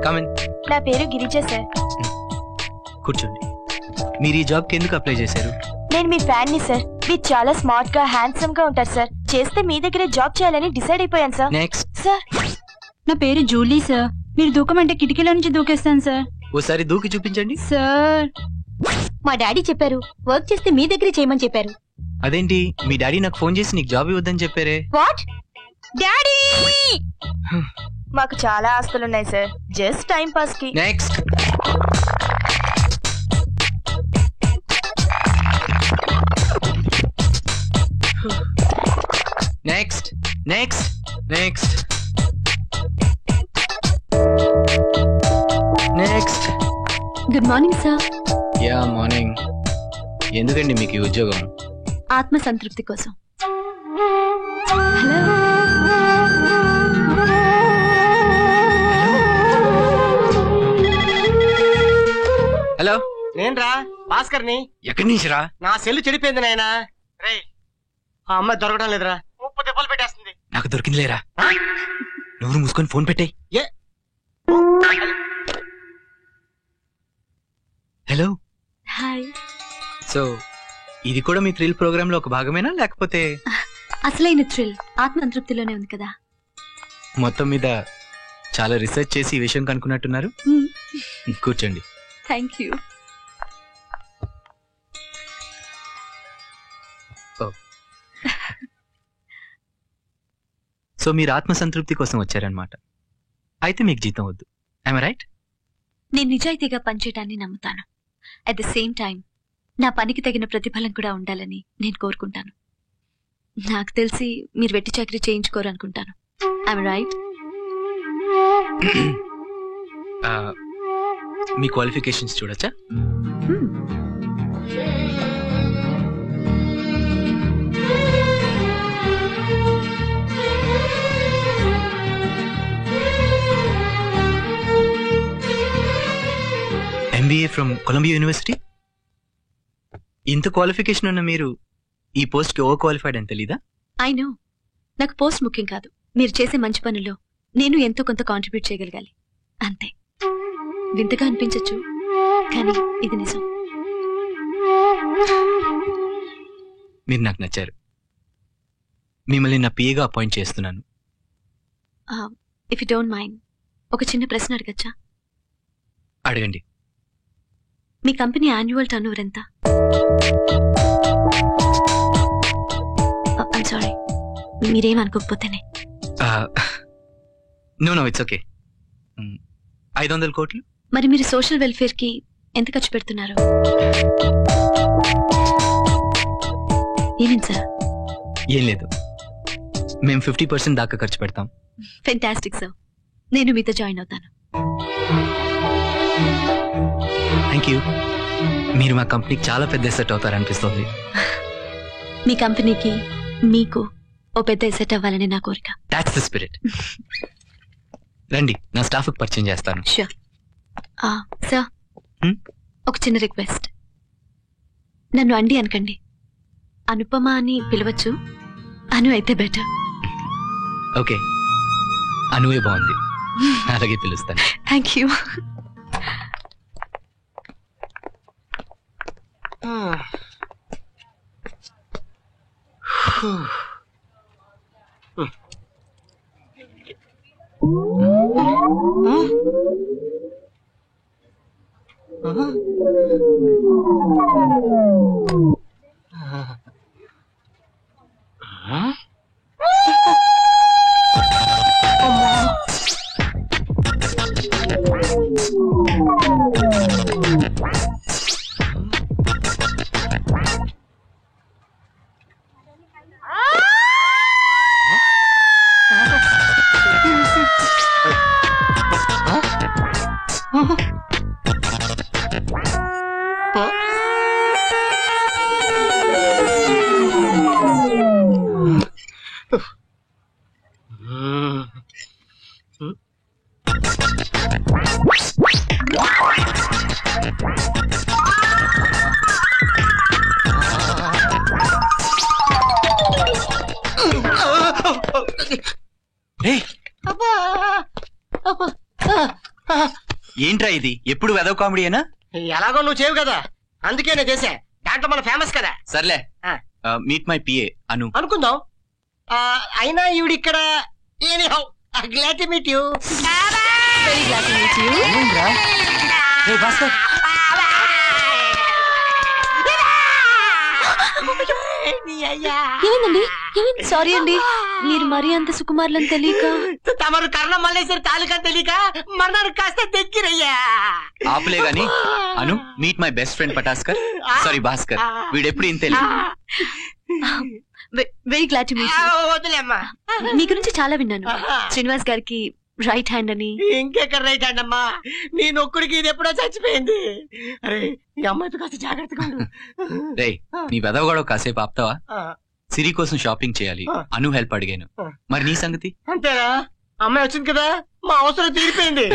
Come in. నా పేరు Girija sir. కూర్చోండి. మీరు ఈ జాబ్కి ఎందుకు అప్లై చేశారు? నేను మీ ఫ్యాన్ ని సార్. మీరు చాలా స్మార్ట్ గా హ్యాండ్సమ్ గా ఉంటారు సార్. చేస్తే మీ దగ్గరే జాబ్ చేయాలని డిసైడ్ అయిపోయాను సార్. నెక్స్ట్. సార్ నా పేరు జూలీ సార్. మీరు దూకమంటే కిటికీలో నుంచి దూకేస్తాను సార్. ఓసారి దూకి చూపించండి. సార్ మా డాడీ చెప్పారు వర్క్ చేస్తే మీ దగ్గరే చేయమని చెప్పారు. అదేంటి మీ డాడీ నాకు ఫోన్ చేసి నీకు జాబ్ ఇవ్వద్దని చెప్పారే? What daddy? మాకు చాలా ఆస్తులున్నాయి సార్. జస్ట్ టైం పాస్ కి. Next. Next next next next. Good morning sir. Ya morning. ఎందుకండి మీకు ఈ ఉద్యోగం? ఆత్మ సంతృప్తి కోసం. Hello hello. నేను రా భాస్కర్ని. ఎక్కడి నుంచి రా? నా సెల్లు చెడిపోయింది నాయనా. రే ఆ అమ్మాయి దొరకడం లేదురా. 30 దెబ్బలు పెట్టేస్తుంది. నాకు దొరికింది లేరా. నోరు మూసుకొని ఫోన్ పెట్టాయి. ఏ హలో. హాయ్. సో ఇది కూడా మీ థ్రిల్ ప్రోగ్రామ్ లో ఒక భాగమేనా, లేకపోతే? అసలైన థ్రిల్ ఆత్మ సంతృప్తిలోనే ఉంది కదా. మొత్తం మీద చాలా రీసెర్చ్ చేసి ఈ విషయం కనుక్కున్నట్టున్నారు. కూర్చోండి. Thank you. సో మీరు ఆత్మ సంతృప్తి కోసం వచ్చారనమాట. అయితే మీకు జీతం వద్దు. I am right? నేను నిజాయితీగా పనిచేయడాన్ని నమ్ముతాను. అట్ ద సేమ్ టైం నా పనికి తగిన ప్రతిఫలం కూడా ఉండాలని నేను కోరుకుంటాను. నాకు తెలిసి మీరు వెట్టి చాకరీ చేయించుకోరనుకుంటాను. I am right? మీ క్వాలిఫికేషన్స్ చూడొచ్చా? MBA from Columbia University. ఇంత క్వాలిఫికేషన్ ఉన్న మీరు ఈ పోస్ట్ కి ఓవర్ క్వాలిఫైడ్ అని తెలీదా? I know. నాకు పోస్ట్ ముఖ్యం కాదు. మీరు చేసే మంచి పనుల్లో నేను ఎంతో కొంత కాంట్రిబ్యూట్ చేయగలగాలి అంతే. వింతగా అనిపించచ్చు, కానీ ఇది నిజం. మీరు నాకు నచ్చారు. మిమ్మల్ని నా పిఏగా అపాయింట్ చేస్తున్నాను. ఇఫ్ యూ డోంట్ మైండ్ ఒక చిన్న ప్రశ్న అడగచ్చా? అడగండి. మీ కంపెనీ యాన్యువల్ టర్నోవర్ ఎంత? ఐమ్ సారీ, మీరేమనుకోకపోతేనే. No it's okay. 500 కోట్లు. మరి మీరు సోషల్ వెల్ఫేర్ కి ఎంత ఖర్చు పెడుతున్నారు? ఏమేం సార్? ఏం లేదు, మేము 50% దాకా ఖర్చు పెడతాం. Fantastic sir. నేను మీతో జాయిన్ అవుతాను. Thank you. మీరు మా కంపెనీకి చాలా పెద్ద ఎసెట్ అవుతారనిపిస్తుంది. మీ కంపెనీకి మీకు ఓ పెద్ద ఎసెట్ అవ్వాలని నా కోరిక. That's the spirit. రండి, నా స్టాఫ్కి పరిచయం చేస్తాను. షూర్. సార్, ఒక చిన్న రిక్వెస్ట్. నన్ను అండి అనకండి, అనుపమ అని పిలవచ్చు. అను అయితే బెటర్. ఓకే, అనువే బాగుంది, అలాగే పిలుస్తాను. Thank you. ఏంట్రా ఇది? ఎప్పుడు వెదవ కామెడీయేనా? ఎలాగో నువ్వు చేయవు కదా, అందుకే నేను చేసా. దాంట్లో మన ఫేమస్ కదా. సర్లే, ఆ. మీట్ మై పిఏ అను. అనుకుందాం. అయినా ఈవిడ ఇక్కడ glad to meet you. Very glad to meet you. ఏమైందిరా? రే భాస్కర్, ఏమైందండి? ఏమైంది? సారీ అండి, మీరు మరీ అంత సుకుమారులని తెలియక. తమరు కర్ణం మల్లేశ్వరి తాలూకా తెలియక మన్నాడు కాస్త దగ్గరయ్యా. ఆపులే గాని Anu, meet my best friend Pataskar. Sorry Bhaskar, వీడెప్పుడు ఇంత very glad to meet you. వదిలేమ్మా, మీ గురించి చాలా విన్నాను. శ్రీనివాస్ గారికి రైట్ హ్యాండ్ అని. ఇంకెక్కడ రైట్ హ్యాండ్ అమ్మా, నీ నొక్కుడికి ఇది ఎప్పుడో చచ్చిపోయింది. అరే ఈ అమ్మాయితో కాస్త జాగ్రత్తగా ఉండు. రే, నీ వెదవ గొడవ కాసేపు ఆపుతావా? సిరి కోసం షాపింగ్ చేయాలి, అను హెల్ప్ అడిగాను. మరి నీ సంగతి? అంతేరా, అమ్మాయి వచ్చింది కదా, మా అవసరం తీరిపోయింది.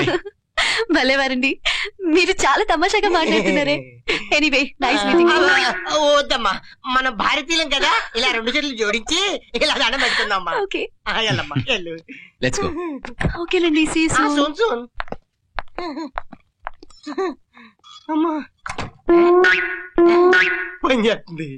భలేవారండి, మీరు చాలా తమాషాగా మాట్లాడుతున్నారే. Anyway, nice meeting. వద్దమ్మా, మనం భారతీయులం కదా, ఇలా 2 చేతులు జోడించి ఇలా దండం పెట్టుకుందామ్మా. ఓకే, వెళ్ళమ్మా, వెళ్ళు. Let's go. ఓకేలండి, see you soon. Soon soon. అమ్మా పని చేస్తుంది.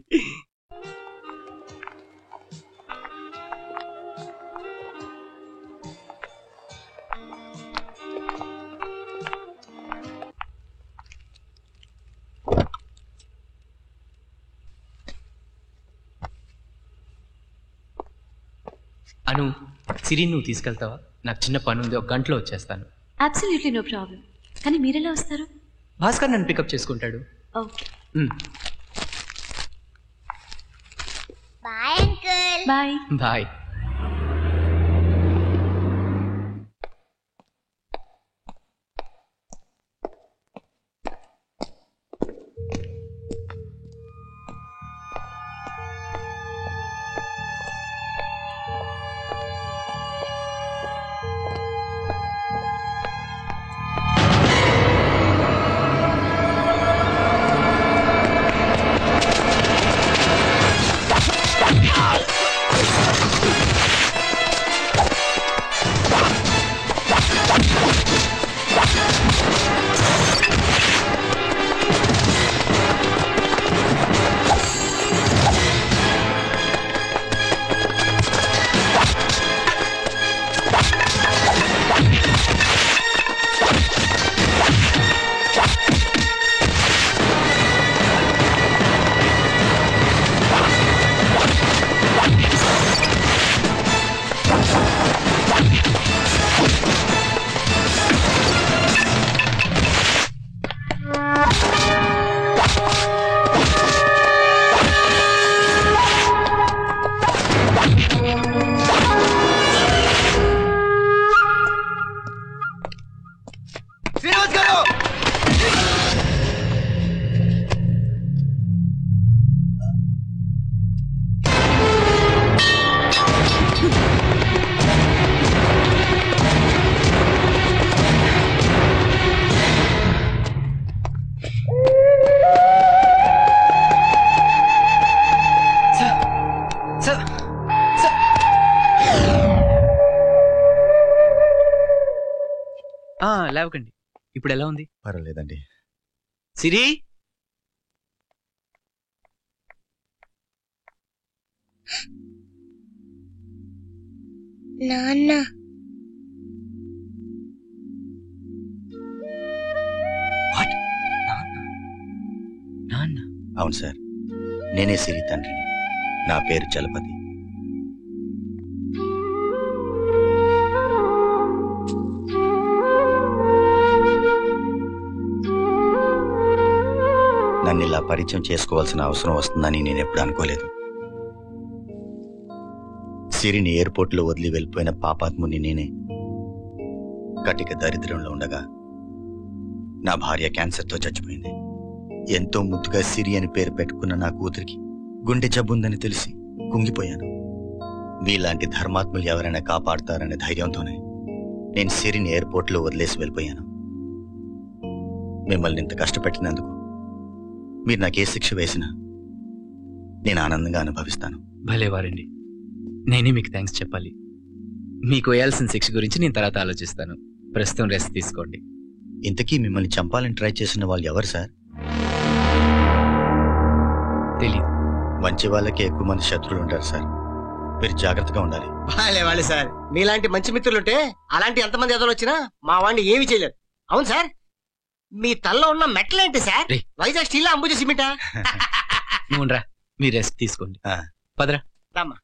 అను, సిరి నువ్వు తీసుకెళ్తావా? నాకు చిన్న పని ఉంది, 1 గంటలో వచ్చేస్తాను. Absolutely no problem. కానీ మీరెలా వస్తారు? భాస్కర్ నన్ను పికప్ చేసుకుంటాడు. Okay, bye uncle. Bye. Bye. లేవకండి. ఇప్పుడు ఎలా ఉంది? పర్వాలేదండి. సిరి, నాన్న నాన్న? అవును సార్, నేనే సిరి తండ్రిని. నా పేరు చలపతి. నన్ను ఇలా పరిచయం చేసుకోవాల్సిన అవసరం వస్తుందని నేను ఎప్పుడు అనుకోలేదు. సిరిని ఎయిర్పోర్ట్లో వదిలి వెళ్ళిపోయిన పాపాత్ముని నేనే. కటిక దరిద్రంలో ఉండగా నా భార్య క్యాన్సర్తో చచ్చిపోయింది. ఎంతో ముద్దుగా సిరి అని పేరు పెట్టుకున్న నా కూతురికి గుండె జబ్బుందని తెలిసి కుంగిపోయాను. మీలాంటి ధర్మాత్ములు ఎవరైనా కాపాడతారనే ధైర్యంతోనే నేను సిరిని ఎయిర్పోర్ట్లో వదిలేసి వెళ్ళిపోయాను. మిమ్మల్ని ఇంత కష్టపెట్టినందుకు మీరు నాకే శిక్ష వేసినా నేను ఆనందంగా అనుభవిస్తాను. భలేవారండి, నేనే మీకు థ్యాంక్స్ చెప్పాలి. మీకు వేయాల్సిన శిక్ష గురించి నేను తర్వాత ఆలోచిస్తాను. ప్రస్తుతం రెస్ట్ తీసుకోండి. ఇంతకీ మిమ్మల్ని చంపాలని ట్రై చేసిన వాళ్ళు ఎవరు సార్? తెలీదు. మంచి వాళ్ళకి ఎక్కువ మంది శత్రువులు ఉంటారు సార్. మీరు జాగ్రత్తగా ఉండాలి. వాళ్ళే సార్, మీలాంటి మంచి మిత్రులుంటే అలాంటి ఎంతమంది ఎదలు వచ్చినా మా వాడిని ఏమి చేయలేరు. అవును సార్, మీ తల్లో ఉన్న మెట్లేంటి సార్? రేయ్. వైజాగ్ స్టీల్ అంబుజ సిమెంటా? నువ్వురా, మీ రెస్ట్ తీసుకోండి. ఆ. పదరా. రామ్మా.